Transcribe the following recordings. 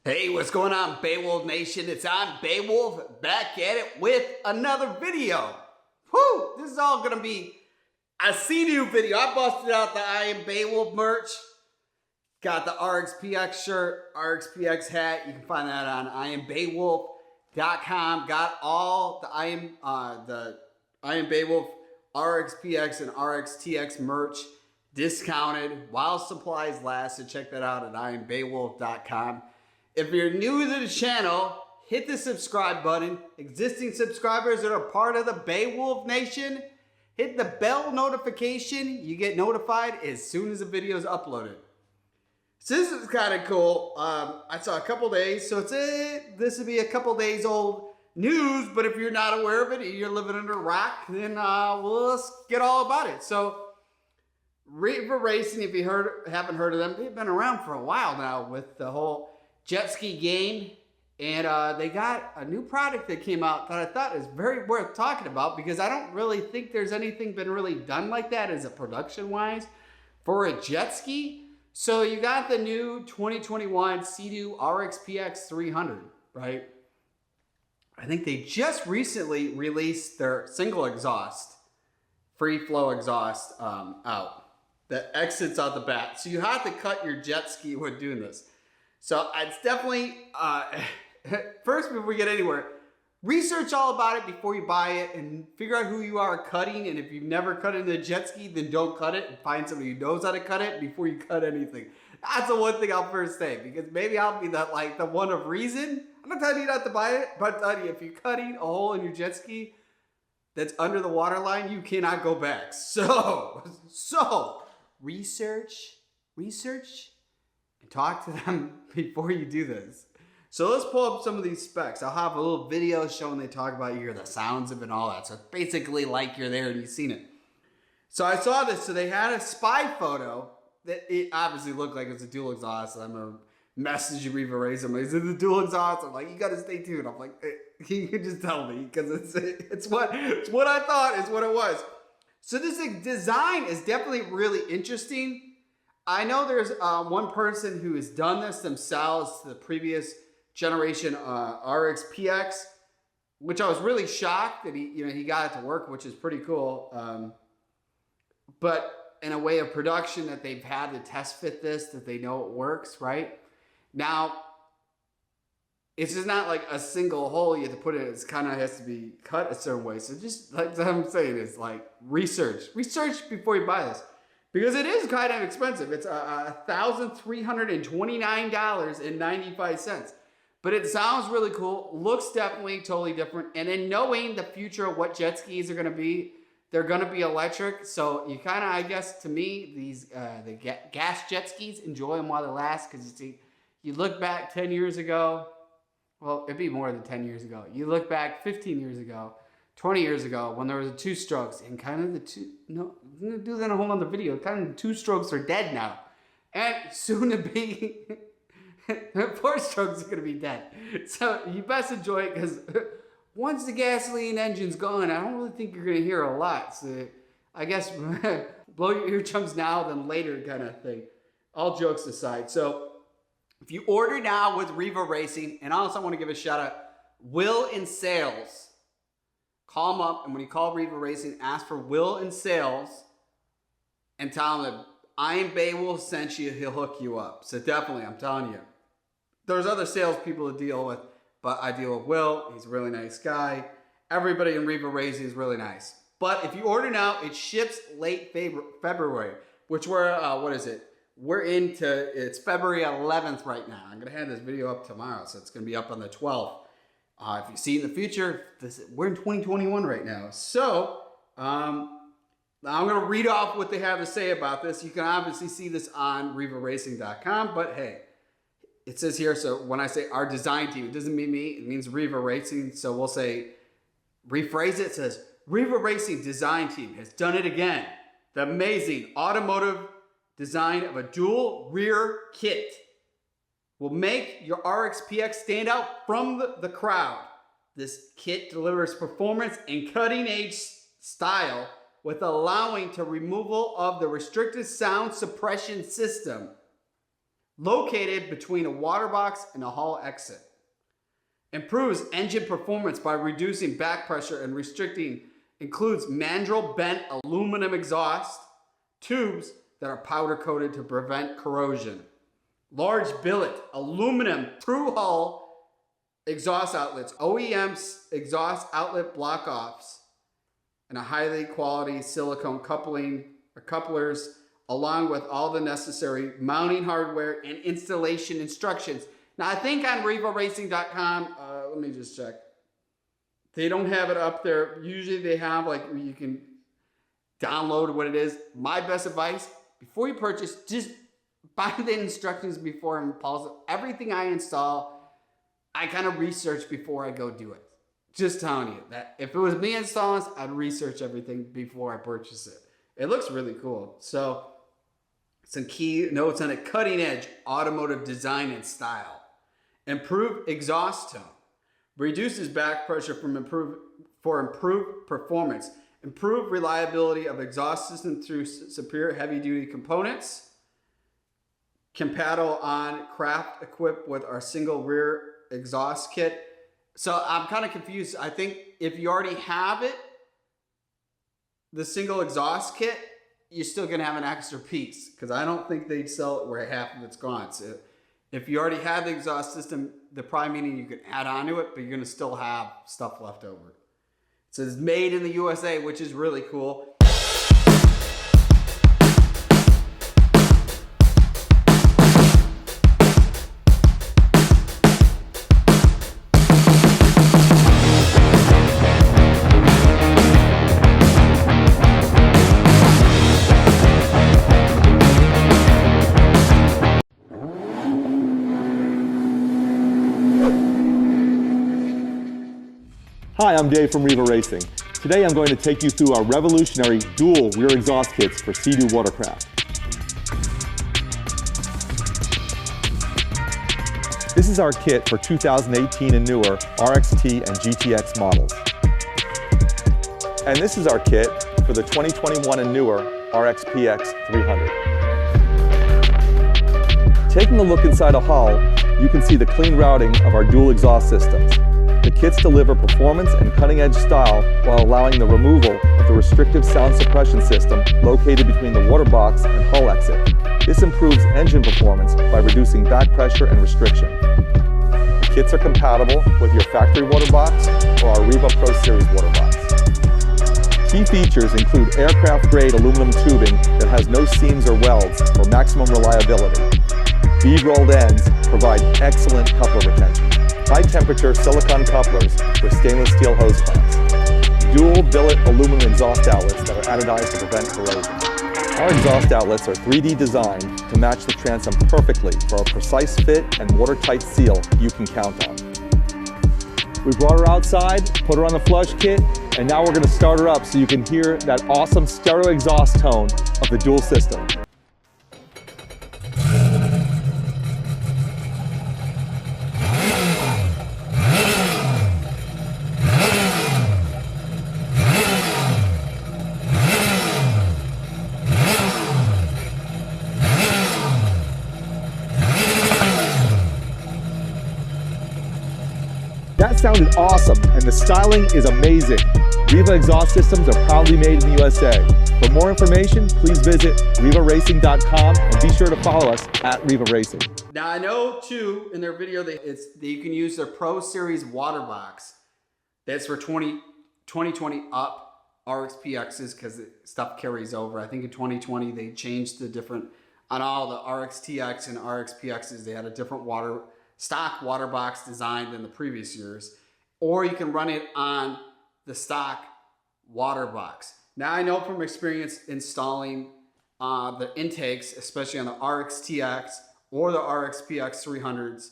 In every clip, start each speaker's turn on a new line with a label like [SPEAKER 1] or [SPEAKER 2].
[SPEAKER 1] Hey, what's going on, Beowulf Nation? It's on Beowulf, back at it with another video. Whew, this is all gonna be a Sea Doo video. I busted out the I Am Beowulf merch. Got the RXP X shirt, RXP X hat. You can find that on IamBeowulf.com. Got all the I Am Beowulf RXP X and RXTX merch discounted while supplies last. So check that out at IamBeowulf.com. If you're new to the channel, hit the subscribe button. Existing subscribers that are part of the Beowulf Nation, hit the bell notification. You get notified as soon as the video is uploaded. So this is kind of cool. I saw a couple days, so this will be a couple days old news, but if you're not aware of it and you're living under a rock, then let's get all about it. So Riva Racing, if you haven't heard of them, they've been around for a while now with the whole jet ski game, and they got a new product that came out that I thought is very worth talking about because I don't really think there's anything been really done like that as a production wise for a jet ski. So you got the new 2021 Sea Doo RXP X 300, right? I think they just recently released their single exhaust, free flow exhaust out that exits out the back. So you have to cut your jet ski when doing this. So it's definitely, first before we get anywhere, research all about it before you buy it and figure out who you are cutting. And if you've never cut into a jet ski, then don't cut it and find somebody who knows how to cut it before you cut anything. That's the one thing I'll first say, because maybe I'll be the one of reason. I'm not telling you not to buy it, but I'm telling you, if you're cutting a hole in your jet ski that's under the water line, you cannot go back. So research, and talk to them before you do this. So let's pull up some of these specs. I'll have a little video showing they talk about you hear the sounds of it and all that. So it's basically like you're there and you've seen it. So I saw this. So they had a spy photo that it obviously looked like it's a dual exhaust. I'm going to message Riva Racing. Is it a dual exhaust? I'm like, you got to stay tuned. I'm like, you can just tell me because it's what I thought is what it was. So this design is definitely really interesting. I know there's one person who has done this themselves to the previous generation RXP X, which I was really shocked that he got it to work, which is pretty cool. But in a way of production that they've had to test fit this, that they know it works, right? Now, it's just not like a single hole you have to put in. It kind of has to be cut a certain way. So just like I'm saying, it's like research before you buy this. Because it is kind of expensive. It's $1,329.95. But it sounds really cool. Looks definitely totally different. And then knowing the future of what jet skis are going to be, they're going to be electric. So you kind of, I guess, to me, these the gas jet skis, enjoy them while they last. Because you look back 10 years ago. Well, it'd be more than 10 years ago. You look back 15 years ago. 20 years ago when there was a two strokes and kind of I'm going to do that in a whole other video. Kind of the two strokes are dead now. And soon to be, four strokes are going to be dead. So you best enjoy it because once the gasoline engine's gone, I don't really think you're going to hear a lot. So I guess blow your eardrums now than later kind of thing. All jokes aside. So if you order now with Riva Racing, and also I want to give a shout out, Will in Sales. Call them up, and when you call Riva Racing, ask for Will in Sales and tell him that I Am Beowulf sent you, he'll hook you up. So definitely, I'm telling you. There's other salespeople to deal with, but I deal with Will. He's a really nice guy. Everybody in Riva Racing is really nice. But if you order now, it ships late February, which we're, what is it? It's February 11th right now. I'm going to have this video up tomorrow, so it's going to be up on the 12th. If you see in the future, we're in 2021 right now. So, I'm going to read off what they have to say about this. You can obviously see this on rivaracing.com, but hey, it says here, so when I say our design team, it doesn't mean me, it means Riva Racing. So we'll say, rephrase it says, Riva Racing design team has done it again. The amazing automotive design of a dual rear kit will make your RXPX stand out from the crowd. This kit delivers performance and cutting-edge style with allowing to removal of the restricted sound suppression system located between a water box and a hull exit. Improves engine performance by reducing back pressure and restricting. Includes mandrel bent aluminum exhaust tubes that are powder coated to prevent corrosion. Large billet aluminum through hull exhaust outlets, OEM exhaust outlet block offs, and a highly quality silicone couplers, along with all the necessary mounting hardware and installation instructions. Now, I think on rivaracing.com, let me just check. They don't have it up there. Usually they have, like, you can download what it is. My best advice, before you purchase, just buy the instructions before and pause it. Everything I install, I kind of research before I go do it. Just telling you that if it was me installing this, I'd research everything before I purchase it. It looks really cool. So, some key notes on it: cutting edge automotive design and style. Improved exhaust tone. Reduces back pressure for improved performance. Improved reliability of exhaust system through superior heavy duty components. Compatible on craft equipped with our single rear exhaust kit. So I'm kind of confused. I think if you already have it, the single exhaust kit, you're still gonna have an extra piece, because I don't think they'd sell it where half of it's gone. So if you already have the exhaust system, the probably meaning you can add on to it, but you're gonna still have stuff left over. It says made in the USA, which is really cool.
[SPEAKER 2] Hi, I'm Dave from Riva Racing. Today I'm going to take you through our revolutionary dual rear exhaust kits for Sea Doo watercraft. This is our kit for 2018 and newer RXT and GTX models. And this is our kit for the 2021 and newer RXP X 300. Taking a look inside a hull, you can see the clean routing of our dual exhaust systems. The kits deliver performance and cutting-edge style while allowing the removal of the restrictive sound suppression system located between the water box and hull exit. This improves engine performance by reducing back pressure and restriction. The kits are compatible with your factory water box or our Riva Pro Series water box. Key features include aircraft-grade aluminum tubing that has no seams or welds for maximum reliability. Bead-rolled ends provide excellent coupler retention. High-temperature silicone couplers with stainless steel hose clamps. Dual billet aluminum exhaust outlets that are anodized to prevent corrosion. Our exhaust outlets are 3D designed to match the transom perfectly for a precise fit and watertight seal you can count on. We brought her outside, put her on the flush kit, and now we're going to start her up so you can hear that awesome stereo exhaust tone of the dual system. That sounded awesome, and the styling is amazing. Riva exhaust systems are proudly made in the USA. For more information, please visit rivaracing.com and be sure to follow us at Riva Racing.
[SPEAKER 1] Now I know too, in their video, that you can use their Pro Series water box. That's for 2020 up RXP X's, because stuff carries over. I think in 2020 they changed the different, on all the RXTX and RXP X's, they had a different stock water box design than the previous years. Or you can run it on the stock water box. Now I know from experience installing the intakes, especially on the RXTX or the RXPX 300s,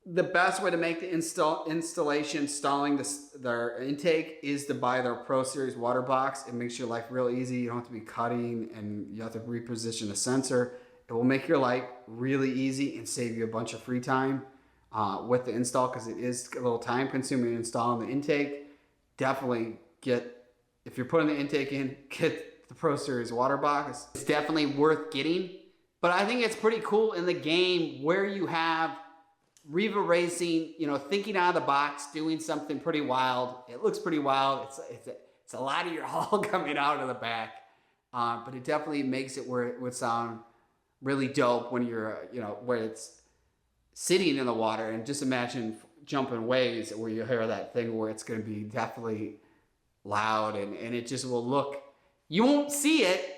[SPEAKER 1] the best way to make the installation, installing their intake, is to buy their Pro Series water box. It makes your life real easy. You don't have to be cutting and you have to reposition the sensor. It will make your life really easy and save you a bunch of free time with the install, because it is a little time consuming installing the intake. Definitely if you're putting the intake in, get the Pro Series water box. It's definitely worth getting But I think it's pretty cool in the game where you have Riva Racing, you know, thinking out of the box, doing something pretty wild. It looks pretty wild. It's a lot of your hull coming out of the back. But it definitely makes it where it would sound really dope when you're, you know, where it's sitting in the water. And just imagine jumping waves where you hear that thing where it's going to be definitely loud and it just will look, you won't see it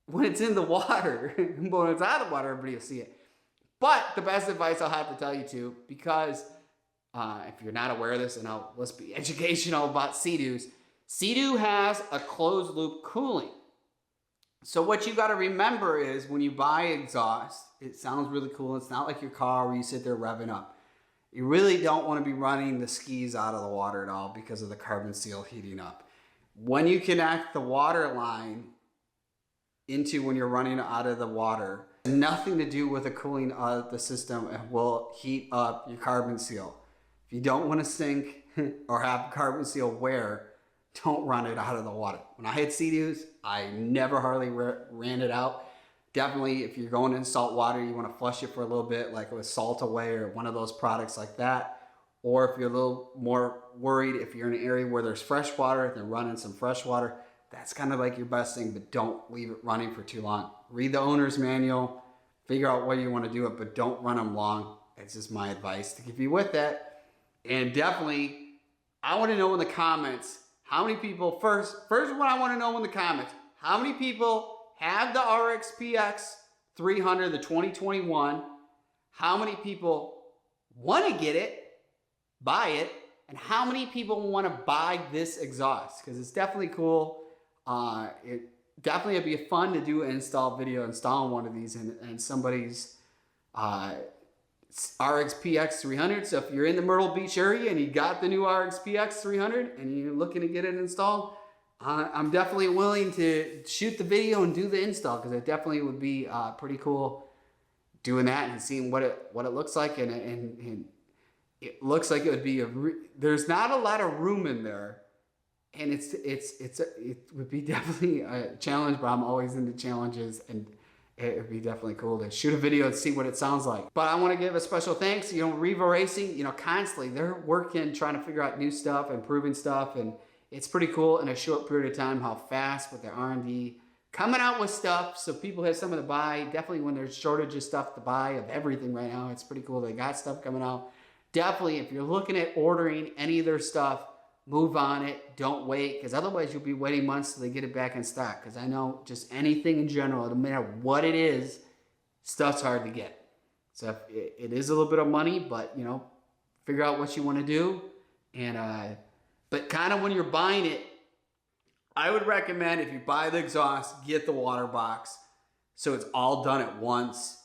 [SPEAKER 1] when it's in the water. But when it's out of the water, everybody will see it. But the best advice I'll have to tell you too, because if you're not aware of this, and let's be educational about Sea Doos. Sea Doo has a closed loop cooling. So what you got to remember is when you buy exhaust, it sounds really cool. It's not like your car where you sit there revving up. You really don't want to be running the skis out of the water at all because of the carbon steel heating up. When you connect the water line into when you're running out of the water, nothing to do with the cooling of the system, and will heat up your carbon steel. If you don't want to sink or have carbon steel wear, don't run it out of the water. When I had Sea Doos, I never hardly ran it out. Definitely, if you're going in salt water, you want to flush it for a little bit, like with Salt Away or one of those products like that. Or if you're a little more worried, if you're in an area where there's fresh water, then run in some fresh water. That's kind of like your best thing, but don't leave it running for too long. Read the owner's manual, figure out what you want to do it, but don't run them long. It's just my advice to give you with that. And definitely, I want to know in the comments, how many people, first what I want to know in the comments, how many people have the RXP X 300, the 2021? How many people want to get it, buy it, and how many people want to buy this exhaust? Because it's definitely cool. It definitely would be fun to do an install video installing one of these in somebody's RXP X 300. So if you're in the Myrtle Beach area and you got the new RXP X 300 and you're looking to get it installed, I'm definitely willing to shoot the video and do the install, because it definitely would be pretty cool doing that and seeing what it looks like. And it looks like it would be there's not a lot of room in there, and it would be definitely a challenge. But I'm always into challenges, and it would be definitely cool to shoot a video and see what it sounds like. But I want to give a special thanks, you know, Riva Racing, you know, constantly they're working, trying to figure out new stuff, improving stuff, and it's pretty cool in a short period of time how fast with their R&D coming out with stuff so people have something to buy. Definitely when there's shortage of stuff to buy of everything right now, it's pretty cool they got stuff coming out. Definitely, if you're looking at ordering any of their stuff, move on it. Don't wait, because otherwise you'll be waiting months till they get it back in stock. Because I know just anything in general, no matter what it is, stuff's hard to get. So it is a little bit of money, but you know, figure out what you want to do. And but kind of when you're buying it, I would recommend if you buy the exhaust, get the water box so it's all done at once.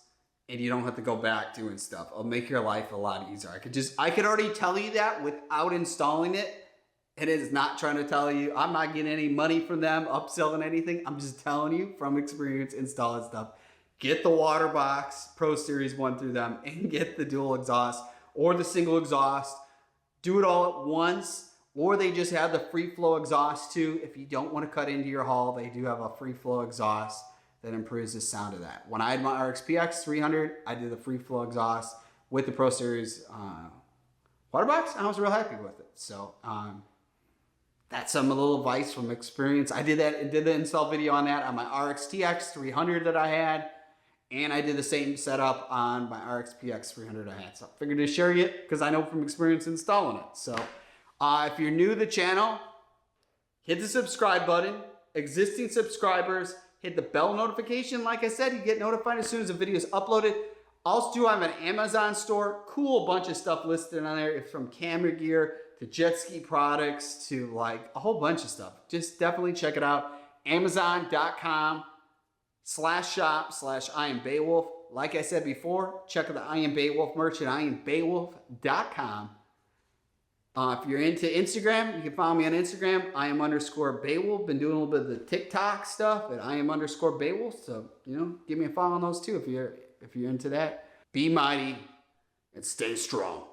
[SPEAKER 1] And you don't have to go back doing stuff. It'll make your life a lot easier. I could already tell you that without installing it. And it is not trying to tell you, I'm not getting any money from them, upselling anything. I'm just telling you from experience, installing stuff. Get the water box, Pro Series 1 through them, and get the dual exhaust or the single exhaust. Do it all at once, or they just have the free flow exhaust too. If you don't want to cut into your hull, they do have a free flow exhaust that improves the sound of that. When I had my RXP X 300, I did the free flow exhaust with the Pro Series water box, and I was real happy with it. So that's some little advice from experience. I did the install video on that on my RXT X 300 that I had, and I did the same setup on my RXP X 300 I had. So I figured to share it because I know from experience installing it. So if you're new to the channel, hit the subscribe button. Existing subscribers, hit the bell notification. Like I said, you get notified as soon as the video is uploaded. Also, do have an Amazon store. Cool bunch of stuff listed on there. It's from camera gear to jet ski products to like a whole bunch of stuff. Just definitely check it out. Amazon.com/shop/IamBeowulf. Like I said before, check out the I Am Beowulf merch at IamBeowulf.com. If you're into Instagram, you can follow me on Instagram, Iam_Beowulf. Been doing a little bit of the TikTok stuff at Iam_Beowulf. So, you know, give me a follow on those too if you're into that. Be mighty and stay strong.